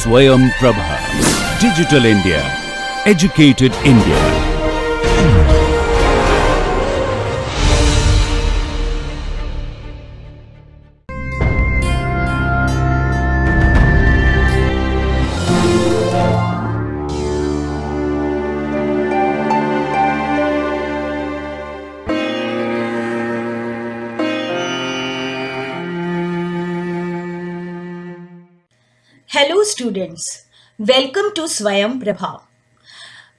Swayam Prabha. Digital India. Educated India. Hello students, welcome to Swayam Prabha.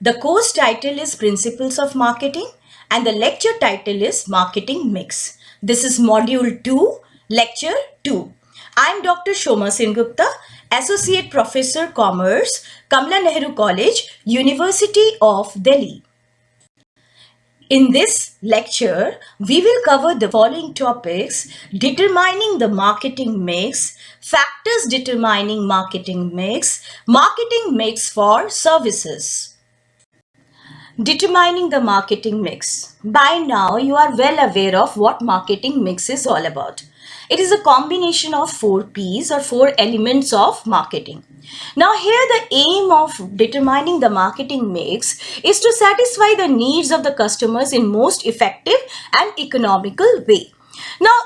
The course title is Principles of Marketing and the lecture title is Marketing Mix. This is Module 2, Lecture 2. I am Dr. Shoma Sengupta, Associate Professor Commerce, Kamla Nehru College, University of Delhi. In this lecture, we will cover the following topics: determining the marketing mix, factors determining marketing mix for services. Determining the marketing mix. By now, you are well aware of what marketing mix is all about. It is a combination of 4 P's or 4 elements of marketing. Now here the aim of determining the marketing mix is to satisfy the needs of the customers in most effective and economical way. Now,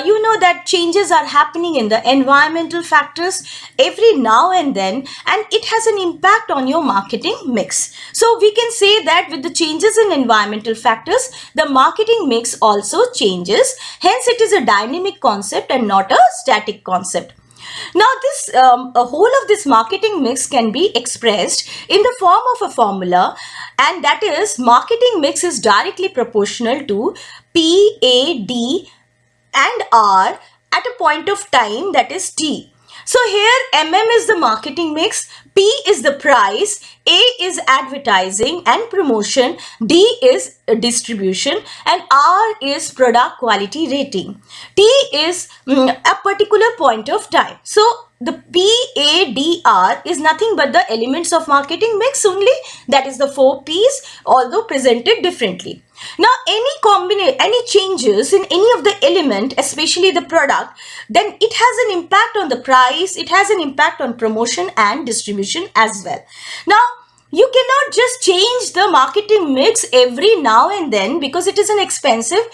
you know that changes are happening in the environmental factors every now and then, and it has an impact on your marketing mix. So we can say that with the changes in environmental factors, the marketing mix also changes. Hence, it is a dynamic concept and not a static concept. Now, this a whole of this marketing mix can be expressed in the form of a formula, and that is marketing mix is directly proportional to P, A, D and R at a point of time, that is T. So here MM is the marketing mix, P is the price, A is advertising and promotion, D is distribution, and R is product quality rating. T is a particular point of time. So the PADR is nothing but the elements of marketing mix only, that is the 4 P's, although presented differently. Now, any changes in any of the element, especially the product, then it has an impact on the price, it has an impact on promotion and distribution as well. Now, you cannot just change the marketing mix every now and then because it is an expensive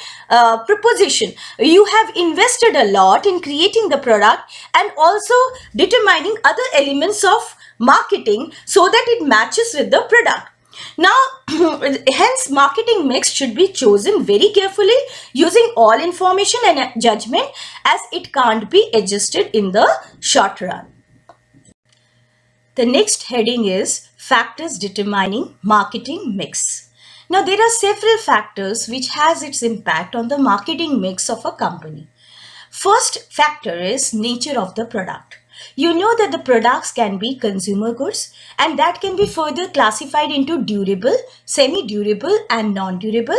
proposition. You have invested a lot in creating the product and also determining other elements of marketing so that it matches with the product. Now, hence marketing mix should be chosen very carefully using all information and judgment, as it can't be adjusted in the short run. The next heading is factors determining marketing mix. Now, there are several factors which has its impact on the marketing mix of a company. First factor is nature of the product. You know that the products can be consumer goods, and that can be further classified into durable, semi-durable and non-durable,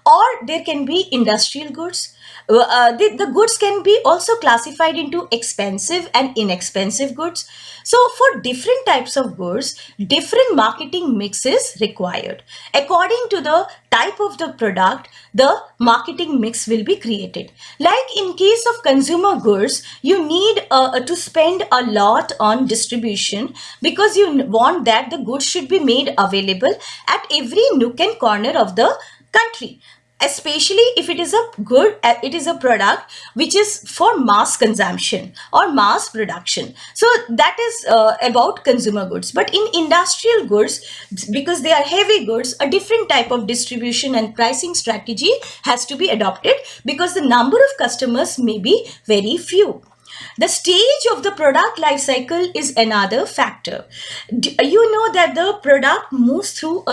or there can be industrial goods. The goods can be also classified into expensive and inexpensive goods. So for different types of goods, different marketing mix is required. According to the type of the product, the marketing mix will be created. Like in case of consumer goods, you need to spend a lot on distribution because you want that the goods should be made available at every nook and corner of the country. Especially if it is a product which is for mass consumption or mass production. So that is about consumer goods. But in industrial goods, because they are heavy goods, a different type of distribution and pricing strategy has to be adopted because the number of customers may be very few. The stage of the product life cycle is another factor. You know that the product moves through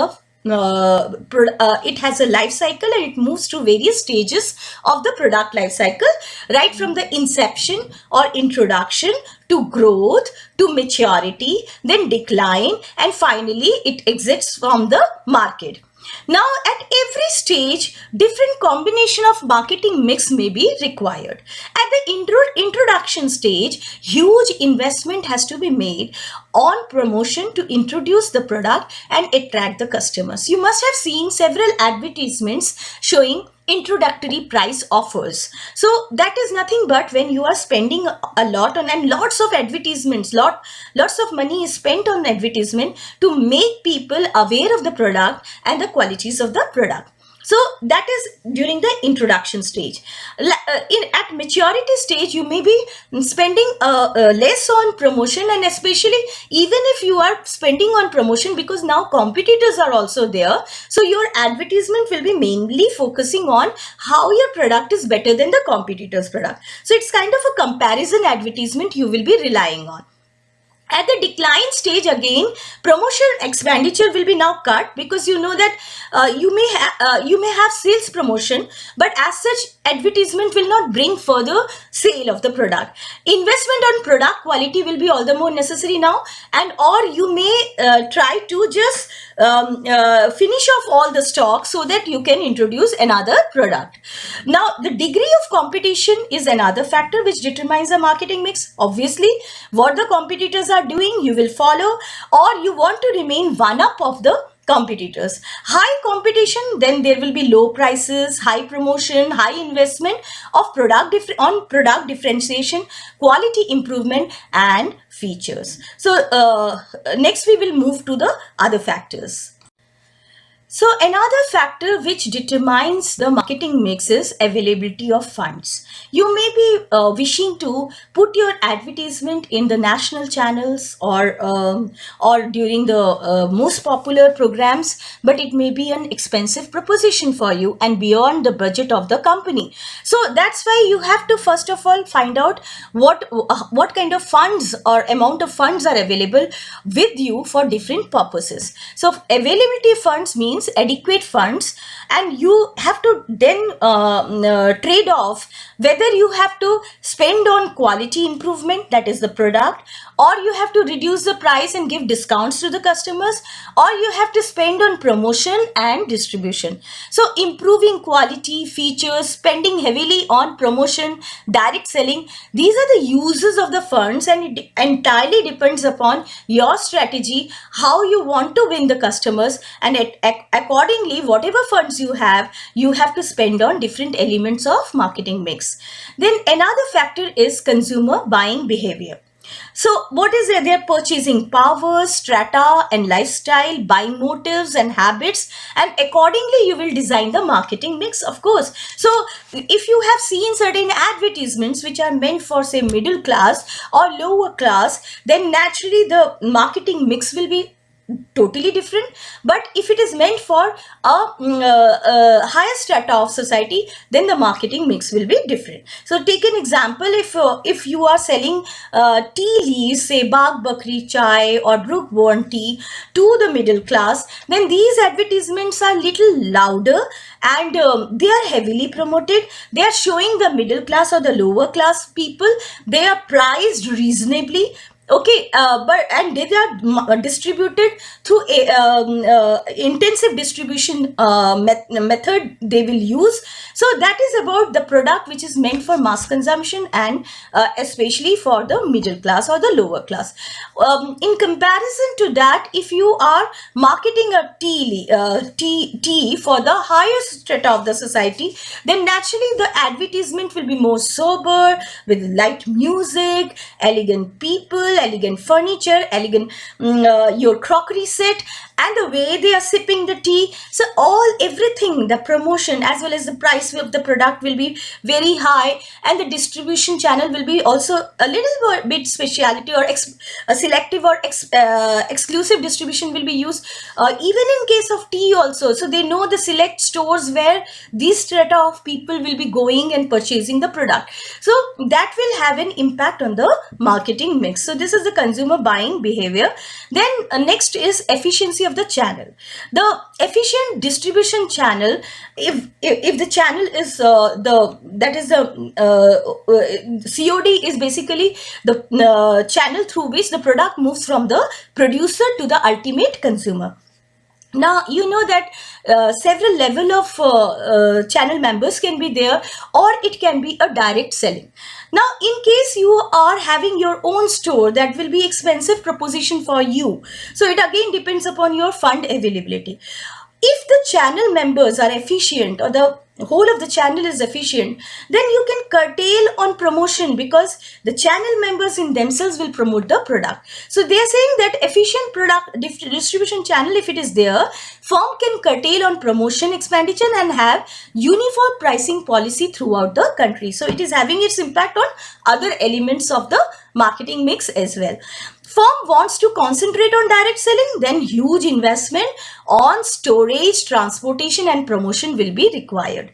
it has a life cycle and it moves through various stages of the product life cycle, right from the inception or introduction to growth to maturity, then decline, and finally it exits from the market. Now, at every stage, different combination of marketing mix may be required. At the introduction stage, huge investment has to be made on promotion to introduce the product and attract the customers. You must have seen several advertisements showing introductory price offers. So that is nothing but when you are spending a lot on, and lots of advertisements, lots of money is spent on advertisement to make people aware of the product and the qualities of the product. So that is during the introduction stage. At maturity stage, you may be spending less on promotion, and especially even if you are spending on promotion, because now competitors are also there. So your advertisement will be mainly focusing on how your product is better than the competitor's product. So it's kind of a comparison advertisement you will be relying on. At the decline stage, again, promotion expenditure will be now cut, because you know that you may have sales promotion, but as such advertisement will not bring further sale of the product. Investment on product quality will be all the more necessary now, and or you may try to just finish off all the stock so that you can introduce another product. Now, the degree of competition is another factor which determines the marketing mix. Obviously, what the competitors are doing, you will follow, or you want to remain one up of the competitors. High competition, then there will be low prices, high promotion, high investment of product differentiation, quality improvement, and features. So next we will move to the other factors. So another factor which determines the marketing mix is availability of funds. You may be wishing to put your advertisement in the national channels, or during the most popular programs, but it may be an expensive proposition for you and beyond the budget of the company. So that's why you have to first of all find out what kind of funds or amount of funds are available with you for different purposes. So availability funds means adequate funds, and you have to then trade off whether you have to spend on quality improvement, that is the product, or you have to reduce the price and give discounts to the customers, or you have to spend on promotion and distribution. So improving quality, features, spending heavily on promotion, direct selling, these are the uses of the funds, and it entirely depends upon your strategy, how you want to win the customers, and accordingly, whatever funds you have to spend on different elements of marketing mix. Then another factor is consumer buying behavior. So what is their purchasing power, strata and lifestyle, buying motives and habits, and accordingly you will design the marketing mix, of course. So if you have seen certain advertisements which are meant for, say, middle class or lower class, then naturally the marketing mix will be totally different. But if it is meant for a higher strata of society, then the marketing mix will be different. So take an example, if you are selling tea leaves, say Bagh Bakri chai or Brookborn tea, to the middle class, then these advertisements are little louder, and they are heavily promoted. They are showing the middle class or the lower class people. They are priced reasonably. Okay, and they are distributed through a intensive distribution method they will use. So that is about the product which is meant for mass consumption, and especially for the middle class or the lower class. In comparison to that, if you are marketing a tea for the highest strata of the society, then naturally the advertisement will be more sober, with light music, elegant people, elegant furniture, elegant your crockery set, and the way they are sipping the tea. So everything, the promotion as well as the price of the product will be very high, and the distribution channel will be also a little bit speciality, or selective or exclusive distribution will be used, even in case of tea also. So they know the select stores where these strata of people will be going and purchasing the product. So that will have an impact on the marketing mix. So this is the consumer buying behavior. Then next is efficiency of the channel. The efficient distribution channel, if the channel is COD is basically the channel through which the product moves from the producer to the ultimate consumer. Now, you know that several level of channel members can be there, or it can be a direct selling. Now, in case you are having your own store, that will be expensive proposition for you. So it again depends upon your fund availability. If the channel members are efficient, or the whole of the channel is efficient, then you can curtail on promotion, because the channel members in themselves will promote the product. So they are saying that efficient product distribution channel, if it is there, firm can curtail on promotion expenditure and have uniform pricing policy throughout the country. So it is having its impact on other elements of the marketing mix as well. Firm wants to concentrate on direct selling, then huge investment on storage, transportation and promotion will be required.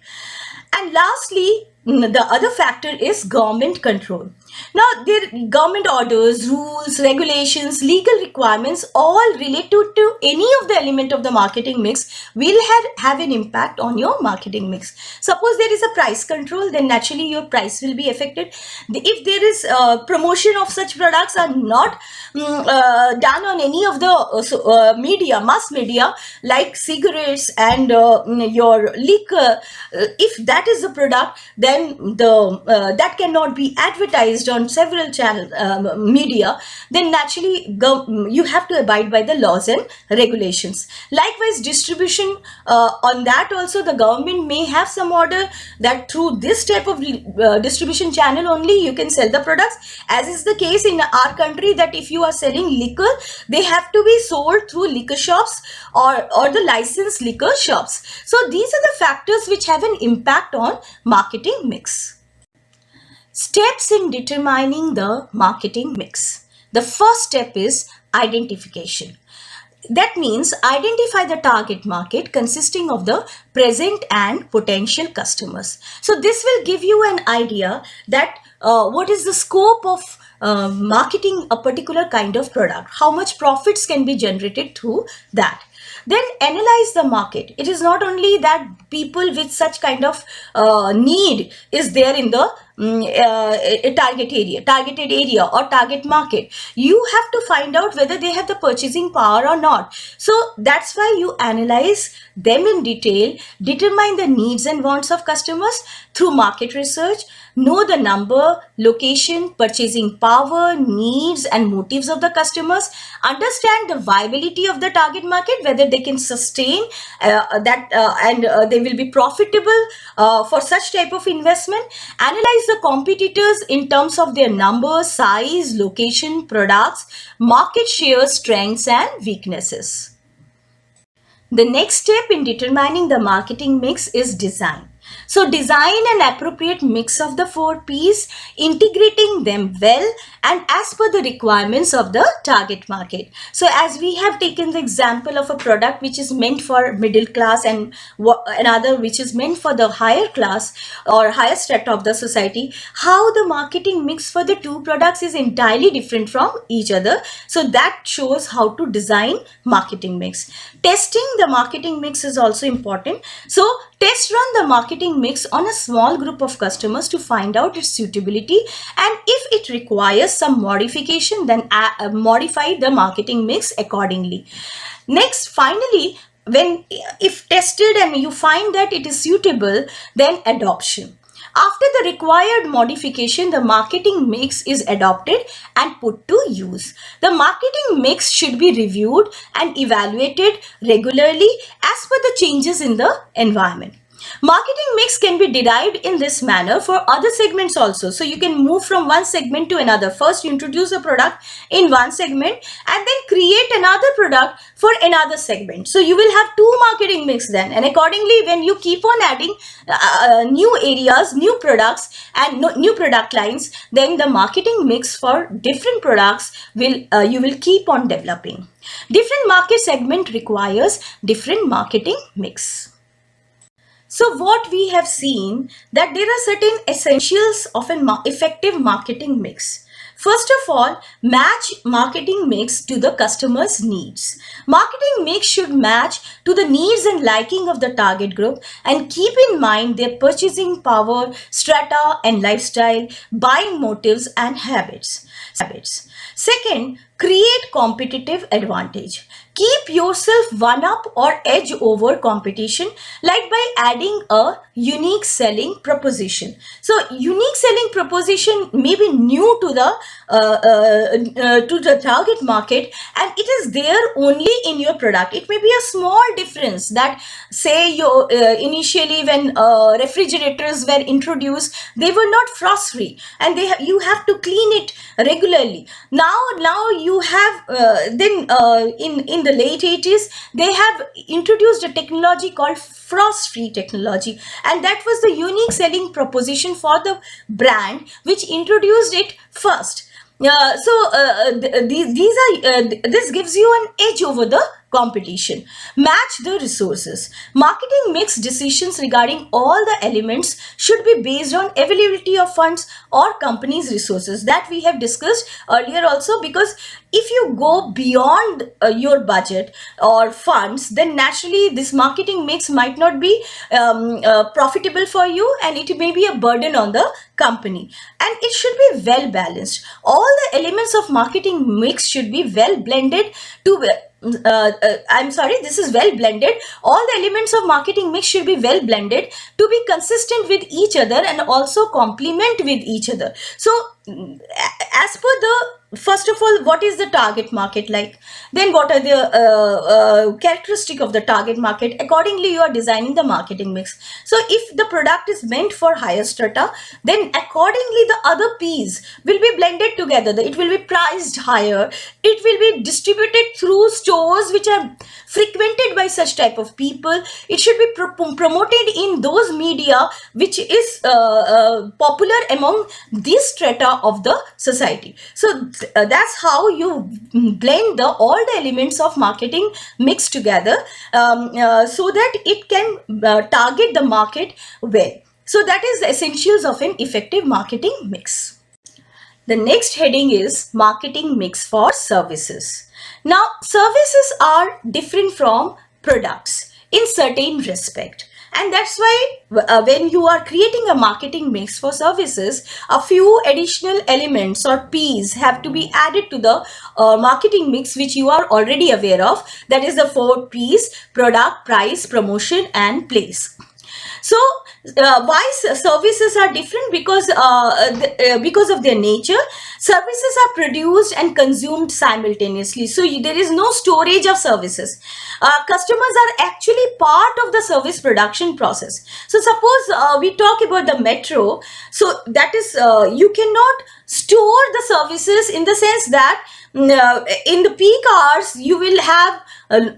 And lastly, the other factor is government control. Now, the government orders, rules, regulations, legal requirements, all related to any of the element of the marketing mix will have an impact on your marketing mix. Suppose there is a price control, then naturally your price will be affected. If there is promotion of such products are not done on any of the media, mass media, like cigarettes and your liquor, if that is the product, then that cannot be advertised on several channel media, then naturally you have to abide by the laws and regulations. Likewise, distribution, on that also the government may have some order that through this type of distribution channel only you can sell the products, as is the case in our country, that if you are selling liquor, they have to be sold through liquor shops or the licensed liquor shops. So these are the factors which have an impact on marketing mix. Steps in determining the marketing mix. The first step is identification. That means identify the target market consisting of the present and potential customers. So this will give you an idea that what is the scope of marketing a particular kind of product, how much profits can be generated through that. Then analyze the market. It is not only that people with such kind of need is there in the targeted area or target market. You have to find out whether they have the purchasing power or not. So that's why you analyze them in detail, determine the needs and wants of customers through market research, know the number, location, purchasing power, needs and motives of the customers, understand the viability of the target market, whether they can sustain that and they will be profitable for such type of investment. Analyze the competitors in terms of their number, size, location, products, market share, strengths and weaknesses. The next step in determining the marketing mix is design. So design an appropriate mix of the 4 P's, integrating them well and as per the requirements of the target market. So as we have taken the example of a product which is meant for middle class and another which is meant for the higher class or higher strata of the society, how the marketing mix for the 2 products is entirely different from each other. So that shows how to design marketing mix. Testing the marketing mix is also important. So test run the marketing mix on a small group of customers to find out its suitability, and if it requires some modification, then modify the marketing mix accordingly. Next, finally, if tested and you find that it is suitable, then adoption. After the required modification, the marketing mix is adopted and put to use. The marketing mix should be reviewed and evaluated regularly as per the changes in the environment. Marketing mix can be derived in this manner for other segments also. So you can move from one segment to another. First, you introduce a product in one segment and then create another product for another segment. So you will have 2 marketing mix then. And accordingly, when you keep on adding new areas, new products and new product lines, then the marketing mix for different products you will keep on developing. Different market segment requires different marketing mix. So what we have seen that there are certain essentials of an effective marketing mix. First of all, match marketing mix to the customer's needs. Marketing mix should match to the needs and liking of the target group and keep in mind their purchasing power, strata and lifestyle, buying motives and habits. Second, create competitive advantage. Keep yourself one up or edge over competition, like by adding a unique selling proposition. So unique selling proposition may be new to the target market, and it is there only in your product. It may be a small difference that, say, you initially when refrigerators were introduced, they were not frost free, and you have to clean it regularly. Now you have then in the late 80s they have introduced a technology called frost free technology, and that was the unique selling proposition for the brand which introduced it first. This gives you an edge over the competition. Match the resources. Marketing mix decisions regarding all the elements should be based on availability of funds or company's resources, that we have discussed earlier also, because if you go beyond your budget or funds, then naturally this marketing mix might not be profitable for you, and it may be a burden on the company. And it should be well balanced. All the elements of marketing mix should be well blended to I'm sorry, this is well blended. All the elements of marketing mix should be well blended to be consistent with each other and also complement with each other. So as per the, first of all, what is the target market like? Then what are the characteristic of the target market? Accordingly, you are designing the marketing mix. So if the product is meant for higher strata, then accordingly the other P's will be blended together. It will be priced higher. It will be distributed through stores which are frequented by such type of people. It should be promoted in those media which is popular among this strata of the society. So that's how you blend all the elements of marketing mix together so that it can target the market well. So that is the essentials of an effective marketing mix. The next heading is marketing mix for services. Now, services are different from products in certain respect. And that's why when you are creating a marketing mix for services, a few additional elements or P's have to be added to the marketing mix which you are already aware of. That is the 4 P's: product, price, promotion, and place. So why services are different? Because of their nature, services are produced and consumed simultaneously. So there is no storage of services. Customers are actually part of the service production process. So suppose we talk about the metro. So that is you cannot store the services in the sense that in the peak hours you will have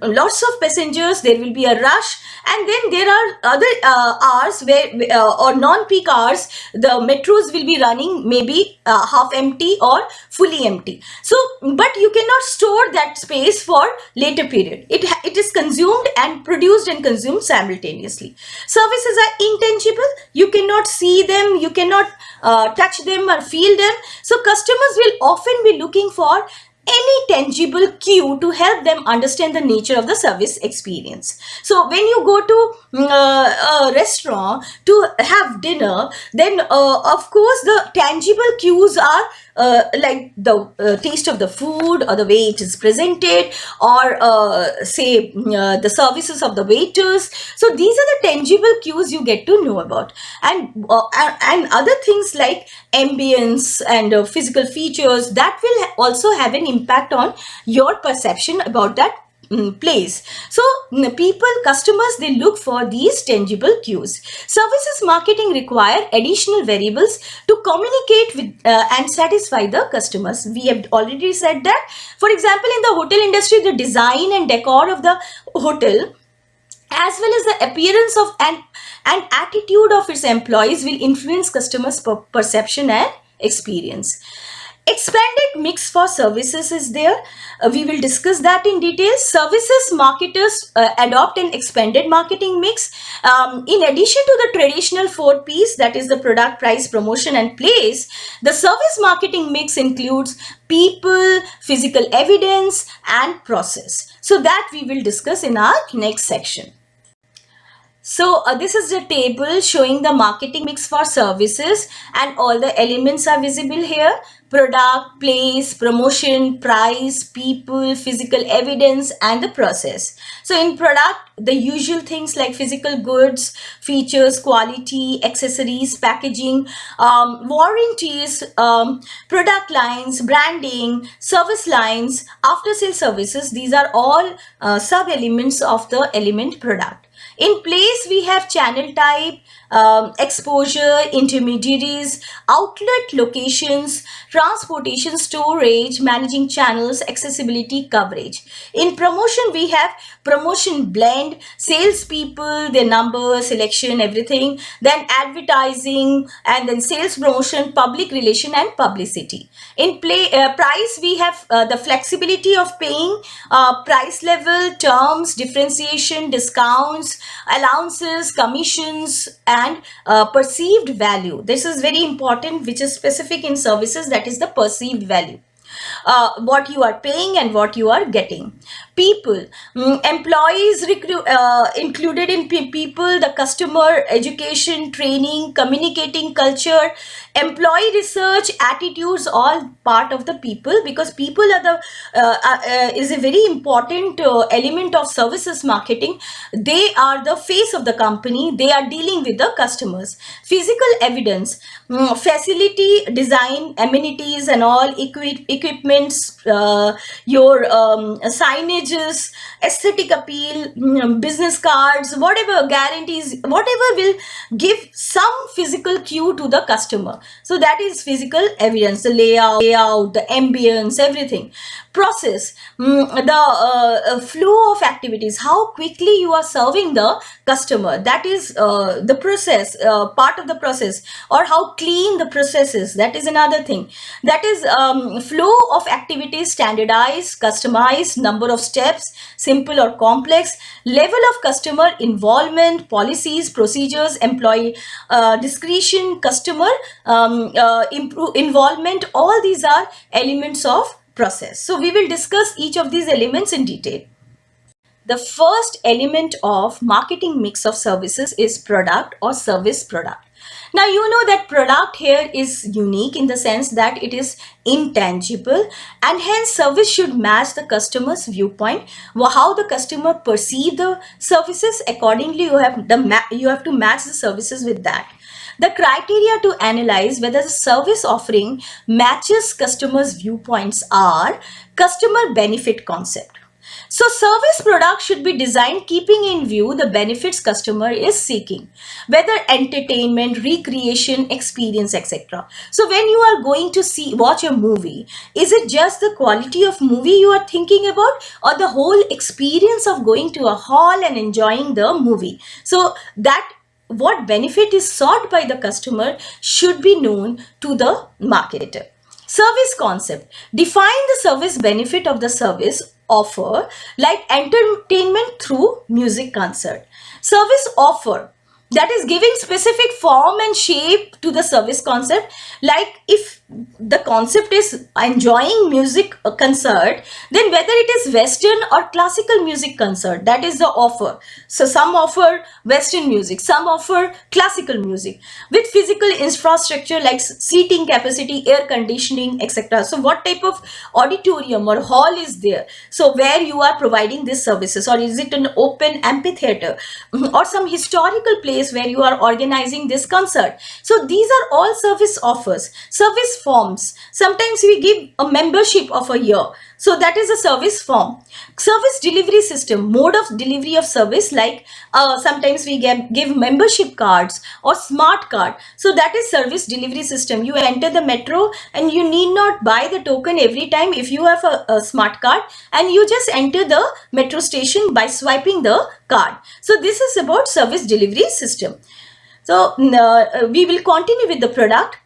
lots of passengers, there will be a rush, and then there are other hours where or non-peak hours the metros will be running maybe half empty or fully empty. So but you cannot store that space for later period. It is consumed and produced and consumed simultaneously. Services are intangible. You cannot see them, you cannot touch them or feel them. So customers will often be looking for any tangible cue to help them understand the nature of the service experience. So when you go to a restaurant to have dinner, then of course the tangible cues are like the taste of the food, or the way it is presented, or say the services of the waiters. So these are the tangible cues you get to know about, and other things like ambience and physical features that will also have an impact on your perception about that place. So customers, they look for these tangible cues. Services marketing require additional variables to communicate with and satisfy the customers. We have already said that. For example, in the hotel industry, the design and decor of the hotel, as well as the appearance of and attitude of its employees, will influence customers' perception and experience. Expanded mix for services is there. We will discuss that in detail. Services marketers adopt an expanded marketing mix. In addition to the traditional 4 P's, that is the product, price, promotion, and place, the service marketing mix includes people, physical evidence, and process. So that we will discuss in our next section. So this is the table showing the marketing mix for services, and all the elements are visible here: product, place, promotion, price, people, physical evidence, and the process. So in product, the usual things like physical goods, features, quality, accessories, packaging, warranties, product lines, branding, service lines, after sale services. These are all sub elements of the element product. In place, we have channel type, exposure, intermediaries, outlet locations, transportation, storage, managing channels, accessibility, coverage. In promotion, we have promotion blend, salespeople, their number, selection, everything. Then advertising, and then sales promotion, public relation, and publicity. In price, we have the flexibility of paying, price level, terms, differentiation, discounts, allowances, commissions, and perceived value. This is very important, which is specific in services, that is the perceived value. What you are paying and what you are getting. People, employees included in people, the customer, education, training, communicating, culture, employee research, attitudes, all part of the people, because people are the is a very important element of services marketing. They are the face of the company. They are dealing with the customers. Physical evidence, facility, design, amenities, and all equipments, your signages, aesthetic appeal, business cards, whatever guarantees, whatever will give some physical cue to the customer. So that is physical evidence, the layout, the ambience, everything. Process, the flow of activities, how quickly you are serving the customer. That is the process, part of the process, or how clean the process is. That is another thing. That is flow of activities, standardized, customized, number of steps, simple or complex, level of customer involvement, policies, procedures, employee discretion, customer involvement. All these are elements of process. So we will discuss each of these elements in detail. The first element of marketing mix of services is product or service product. Now you know that product here is unique in the sense that it is intangible, and hence service should match the customer's viewpoint. How the customer perceive the services, accordingly you have to match the services with that. The criteria to analyze whether the service offering matches customers' viewpoints are customer benefit concept. So service product should be designed keeping in view the benefits customer is seeking, whether entertainment, recreation, experience, etc. So when you are going to watch a movie, is it just the quality of movie you are thinking about, or the whole experience of going to a hall and enjoying the movie? So that what benefit is sought by the customer should be known to the marketer. Service concept. Define the service benefit of the service offer, like entertainment through music concert. Service offer, that is giving specific form and shape to the service concept. Like if the concept is enjoying music concert, then whether it is Western or classical music concert, that is the offer. So some offer Western music, some offer classical music with physical infrastructure like seating capacity, air conditioning, etc. So what type of auditorium or hall is there? So where you are providing these services, or is it an open amphitheater or some historical place where you are organizing this concert? So these are all service offers. Service forms, sometimes we give a membership of a year, so that is a service form. Service delivery system, mode of delivery of service, like sometimes we give membership cards or smart card, so that is service delivery system. You enter the metro and you need not buy the token every time if you have a smart card, and you just enter the metro station by swiping the card. So this is about service delivery system. So we will continue with the product.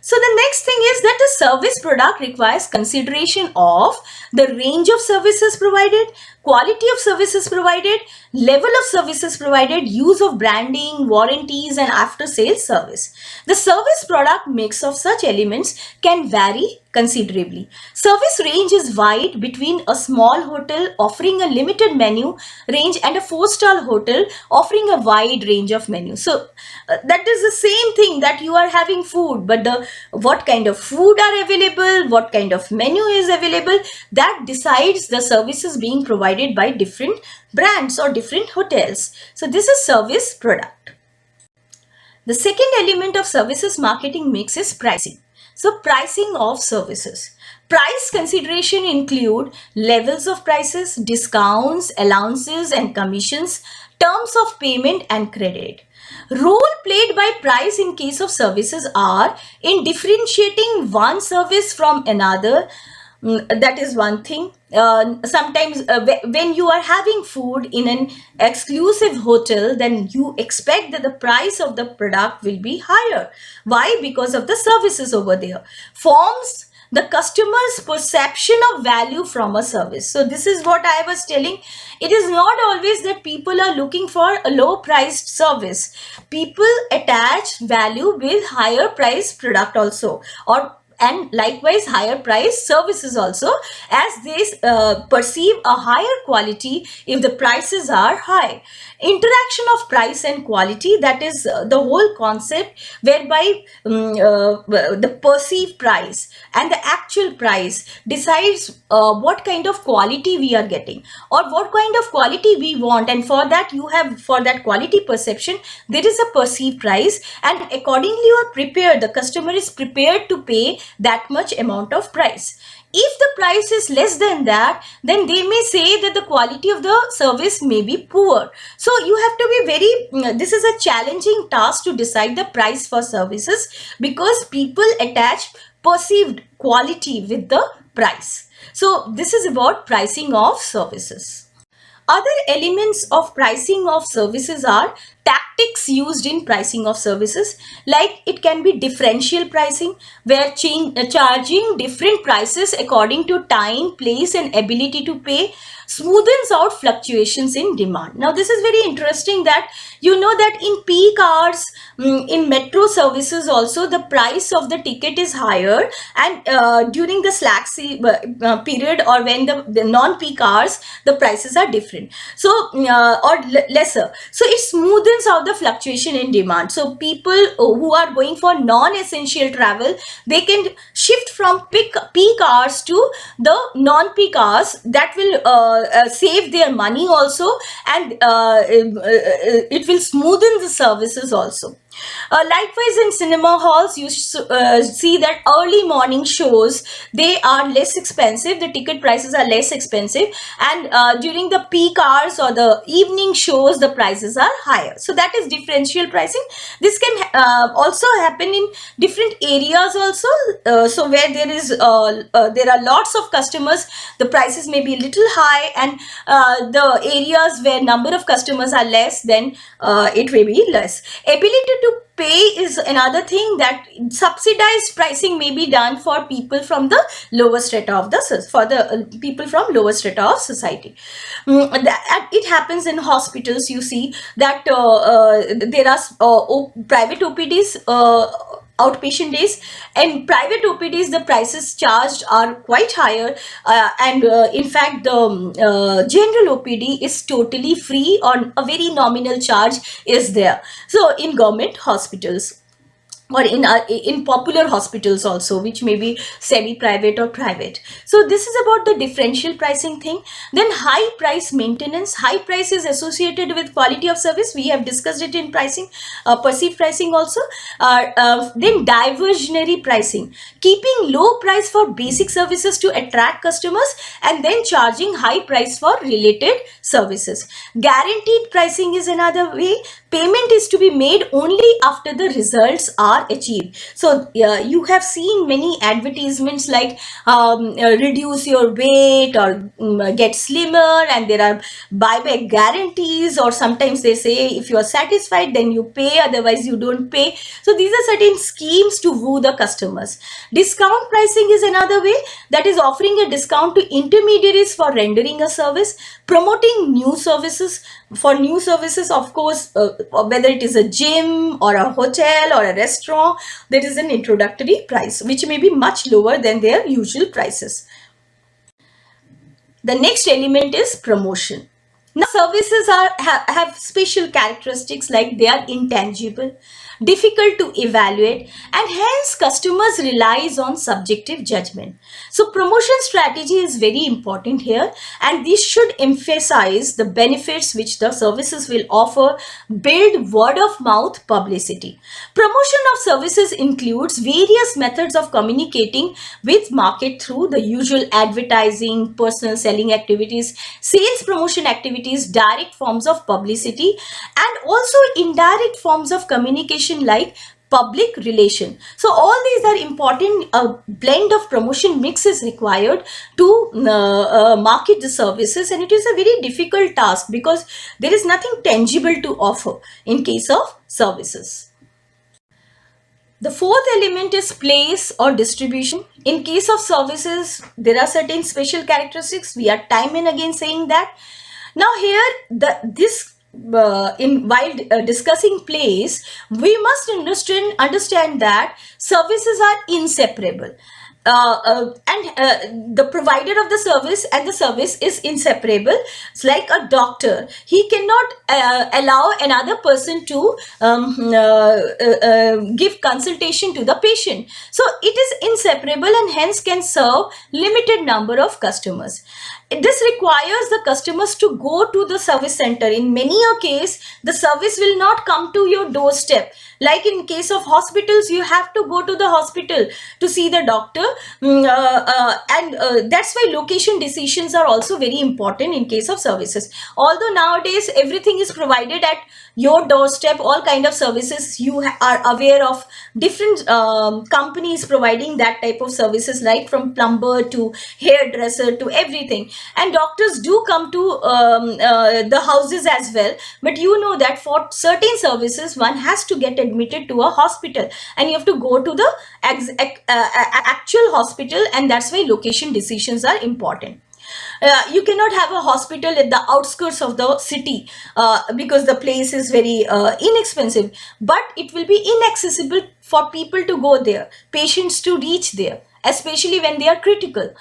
So the next thing is that the service product requires consideration of the range of services provided, quality of services provided, level of services provided, use of branding, warranties, and after sales service. The service product mix of such elements can vary considerably. Service range is wide between a small hotel offering a limited menu range and a 4-star hotel offering a wide range of menus. So that is the same thing, that you are having food, but the what kind of food are available, what kind of menu is available, that decides the services being provided by different brands or different hotels. So this is service product. The second element of services marketing mix is pricing. So pricing of services. Price consideration include levels of prices, discounts, allowances and commissions, terms of payment and credit. Role played by price in case of services are in differentiating one service from another. That is one thing. Sometimes when you are having food in an exclusive hotel, then you expect that the price of the product will be higher. Why? Because of the services over there. Forms the customer's perception of value from a service. So this is what I was telling. It is not always that people are looking for a low priced service. People attach value with higher priced product also, and likewise higher price services also, as they perceive a higher quality if the prices are high. Interaction of price and quality, that is the whole concept whereby the perceived price and the actual price decides what kind of quality we are getting or what kind of quality we want, and for that quality perception there is a perceived price, and accordingly you are prepared, the customer is prepared to pay that much amount of price. If the price is less than that, then they may say that the quality of the service may be poor. So you have to be this is a challenging task to decide the price for services, because people attach perceived quality with the price. So this is about pricing of services. Other elements of pricing of services are tactics used in pricing of services, like it can be differential pricing, where charging different prices according to time, place and ability to pay smoothens out fluctuations in demand. Now this is very interesting, that you know that in peak hours, in metro services also, the price of the ticket is higher, and during the slack period or when the non-peak hours, the prices are different, so or lesser. So it smoothens out the fluctuation in demand. So people who are going for non-essential travel, they can shift from peak hours to the non-peak hours. That will save their money also, and it will smoothen the services also. Likewise, in cinema halls, you see that early morning shows, they are less expensive, the ticket prices are less expensive, and during the peak hours or the evening shows, the prices are higher. So that is differential pricing. This can also happen in different areas also. So where there are lots of customers, the prices may be a little high, and the areas where number of customers are less, then it may be less. Ability to pay is another thing, that subsidized pricing may be done for people from the lower strata of people from lower strata of society. It happens in hospitals. You see that there are private OPDs, outpatient days, and private OPDs, the prices charged are quite higher, and in fact the general OPD is totally free, or a very nominal charge is there. So in government hospitals, or in popular hospitals also, which may be semi-private or private. So this is about the differential pricing thing. Then high price maintenance. High price is associated with quality of service. We have discussed it in pricing, perceived pricing also. Then diversionary pricing, keeping low price for basic services to attract customers, and then charging high price for related services. Guaranteed pricing is another way. Payment is to be made only after the results are are achieved. So you have seen many advertisements like reduce your weight or get slimmer, and there are buyback guarantees, or sometimes they say if you are satisfied then you pay, otherwise you don't pay. So these are certain schemes to woo the customers. Discount pricing is another way, that is offering a discount to intermediaries for rendering a service. Promoting new services. For new services, of course, whether it is a gym or a hotel or a restaurant, there is an introductory price which may be much lower than their usual prices. The next element is promotion. Now, services have special characteristics, like they are intangible, difficult to evaluate, and hence customers relies on subjective judgment. So promotion strategy is very important here, and this should emphasize the benefits which the services will offer, build word of mouth publicity. Promotion of services includes various methods of communicating with market through the usual advertising, personal selling activities, sales promotion activities, direct forms of publicity, and also indirect forms of communication like public relation. So all these are important. A blend of promotion mix is required to market the services, and it is a very difficult task because there is nothing tangible to offer in case of services. The fourth element is place or distribution. In case of services, there are certain special characteristics. We are time and again saying that. Now here, while discussing place, we must understand that services are inseparable. And the provider of the service and the service is inseparable. It's like a doctor. He cannot allow another person to give consultation to the patient. So it is inseparable and hence can serve limited number of customers. This requires the customers to go to the service center. In many a case, the service will not come to your doorstep. Like in case of hospitals, you have to go to the hospital to see the doctor. And that's why location decisions are also very important in case of services. Although nowadays everything is provided at your doorstep, all kind of services, you are aware of different companies providing that type of services, like from plumber to hairdresser to everything. And doctors do come to the houses as well. But you know that for certain services, one has to get admitted to a hospital, and you have to go to the actual hospital, and that's why location decisions are important. You cannot have a hospital at the outskirts of the city because the place is very inexpensive, but it will be inaccessible for people to go there, patients to reach there, especially when they are critical.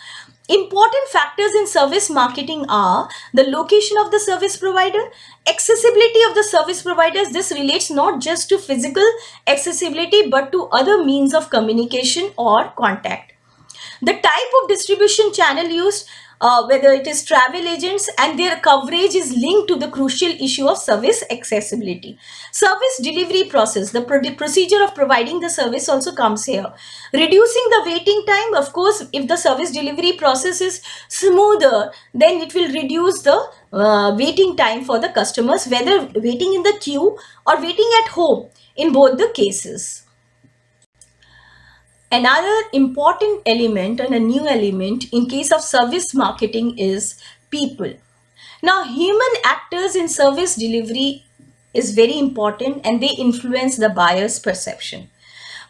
Important factors in service marketing are the location of the service provider, accessibility of the service providers. This relates not just to physical accessibility but to other means of communication or contact. The type of distribution channel used, whether it is travel agents, and their coverage is linked to the crucial issue of service accessibility. Service delivery process, the procedure of providing the service also comes here. Reducing the waiting time, of course, if the service delivery process is smoother, then it will reduce the waiting time for the customers, whether waiting in the queue or waiting at home, in both the cases. Another important element and a new element in case of service marketing is people. Now, human actors in service delivery is very important, and they influence the buyer's perception.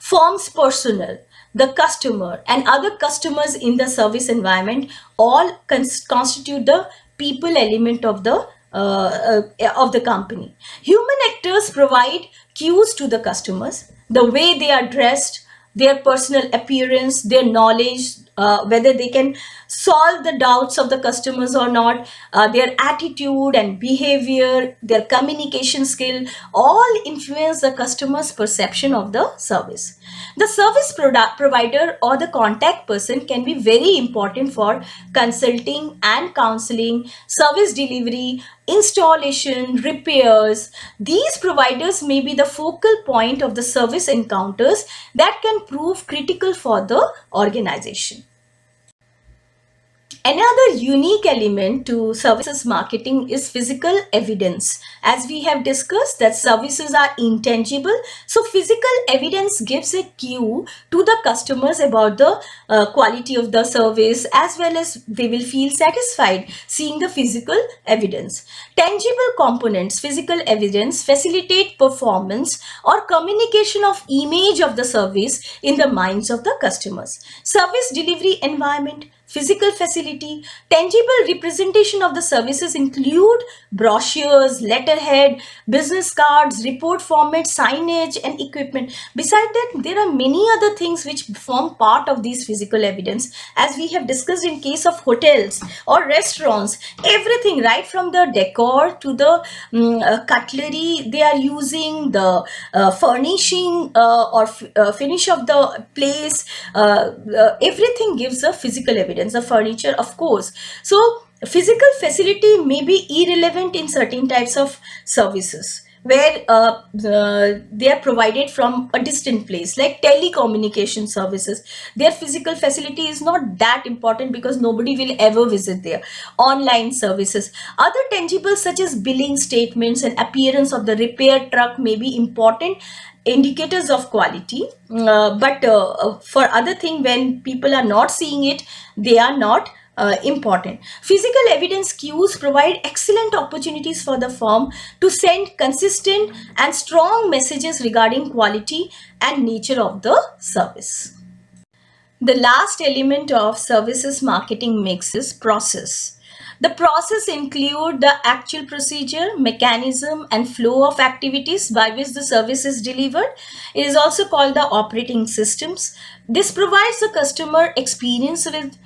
Forms personnel, the customer, and other customers in the service environment all constitute the people element of the company. Human actors provide cues to the customers, the way they are dressed, their personal appearance, their knowledge, whether they can solve the doubts of the customers or not, their attitude and behavior, their communication skill, all influence the customer's perception of the service. The service provider or the contact person can be very important for consulting and counseling, service delivery, installation, repairs. These providers may be the focal point of the service encounters that can prove critical for the organization. Another unique element to services marketing is physical evidence. As we have discussed that services are intangible, so physical evidence gives a cue to the customers about the quality of the service, as well as they will feel satisfied seeing the physical evidence. Tangible components, physical evidence facilitate performance or communication of image of the service in the minds of the customers. Service delivery environment, physical facility, tangible representation of the services include brochures, letterhead, business cards, report format, signage, and equipment. Beside that, there are many other things which form part of these physical evidence. As we have discussed in case of hotels or restaurants, everything right from the decor to the cutlery they are using, the furnishing or finish of the place, everything gives a physical evidence. The furniture, of course. So physical facility may be irrelevant in certain types of services where they are provided from a distant place, like telecommunication services. Their physical facility is not that important because nobody will ever visit there. Online services, other tangibles such as billing statements and appearance of the repair truck may be important indicators of quality, but for other thing, when people are not seeing it, they are not important. Physical evidence cues provide excellent opportunities for the firm to send consistent and strong messages regarding quality and nature of the service. The last element of services marketing mix is process. The process include the actual procedure, mechanism, and flow of activities by which the service is delivered. It is also called the operating systems. This provides the customer experience with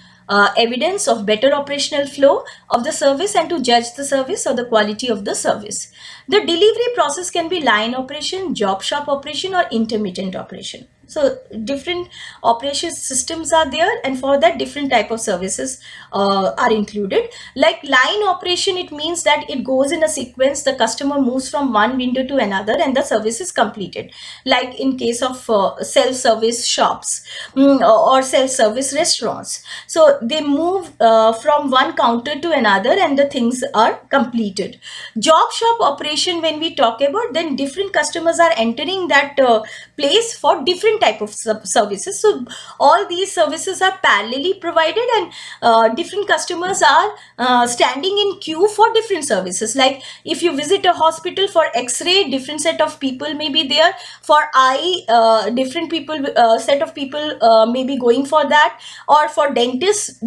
evidence of better operational flow of the service and to judge the service or the quality of the service. The delivery process can be line operation, job shop operation, or intermittent operation. So different operation systems are there, and for that different type of services are included. Like line operation, it means that it goes in a sequence. The customer moves from one window to another and the service is completed. Like in case of self-service shops or self-service restaurants. So they move from one counter to another and the things are completed. Job shop operation, when we talk about, then different customers are entering that place for different type of services. So all these services are parallelly provided, and different customers are standing in queue for different services. Like if you visit a hospital for x-ray, different set of people may be there. For eye, different people set of people may be going for that. Or for dentists,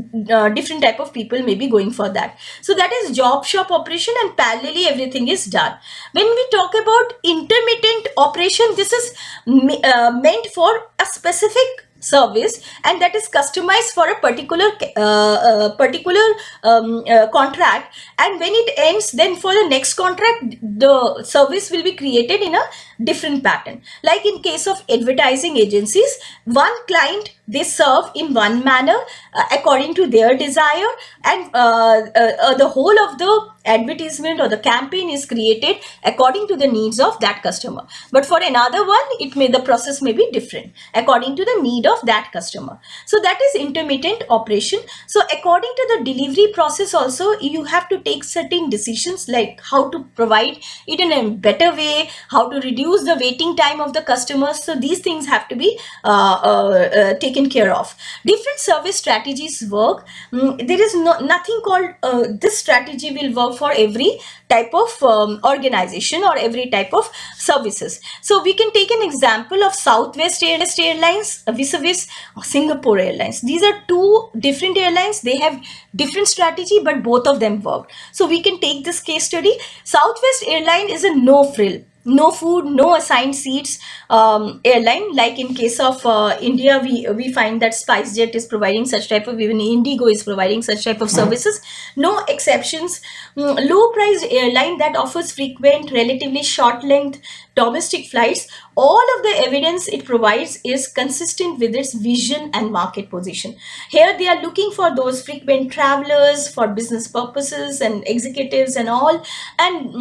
different type of people may be going for that. So that is job shop operation, and parallelly everything is done. When we talk about intermittent operation, this is meant for a specific service, and that is customized for a particular contract, and when it ends, then for the next contract the service will be created in a different pattern. Like in case of advertising agencies, one client they serve in one manner according to their desire, and the whole of the advertisement or the campaign is created according to the needs of that customer. But for another one, the process may be different according to the need of that customer. So that is intermittent operation. So according to the delivery process also, you have to take certain decisions, like how to provide it in a better way, how to reduce the waiting time of the customers. So these things have to be taken care of. Different service strategies work. There is nothing called this strategy will work for every type of organization or every type of services. So we can take an example of Southwest Airlines vis-a-vis Singapore Airlines. These are two different airlines. They have different strategy, but both of them work. So we can take this case study. Southwest Airline is a no frill, no food, no assigned seats airline. Like in case of India, we find that SpiceJet is providing such type of, even Indigo is providing such type of services. No exceptions. Low priced airline that offers frequent, relatively short length domestic flights, all of the evidence it provides is consistent with its vision and market position. Here they are looking for those frequent travelers for business purposes and executives and all, and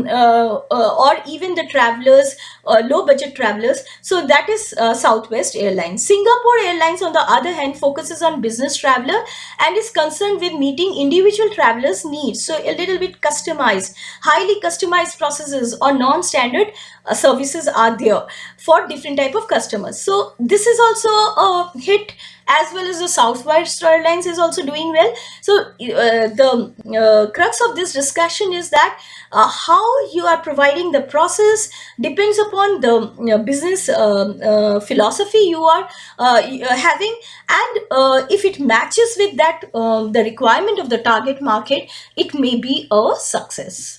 or even the travelers, low budget travelers. So that is Southwest Airlines. Singapore Airlines, on the other hand, focuses on business traveler and is concerned with meeting individual travelers' needs. So a little bit customized, highly customized processes or non-standard services are there for different type of customers. So this is also a hit, as well as the Southwest Airlines is also doing well. So the crux of this discussion is that how you are providing the process depends upon the business philosophy you are having, and if it matches with that the requirement of the target market, it may be a success.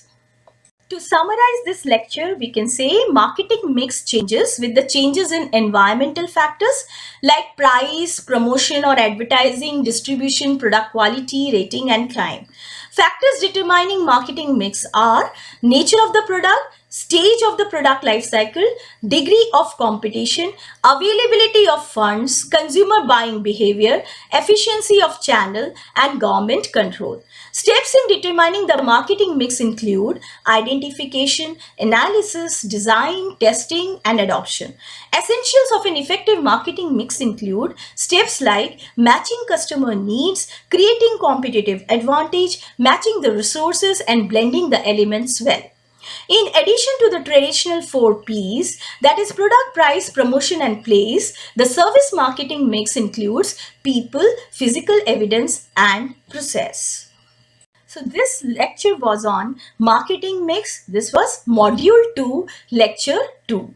To summarize this lecture, we can say marketing mix changes with the changes in environmental factors like price, promotion or advertising, distribution, product quality, rating and time. Factors determining marketing mix are nature of the product, stage of the product life cycle, degree of competition, availability of funds, consumer buying behavior, efficiency of channel, and government control. Steps in determining the marketing mix include identification, analysis, design, testing, and adoption. Essentials of an effective marketing mix include steps like matching customer needs, creating competitive advantage, matching the resources, and blending the elements well. In addition to the traditional 4 Ps, that is product, price, promotion and place, the service marketing mix includes people, physical evidence and process. So this lecture was on marketing mix. This was module 2, lecture 2.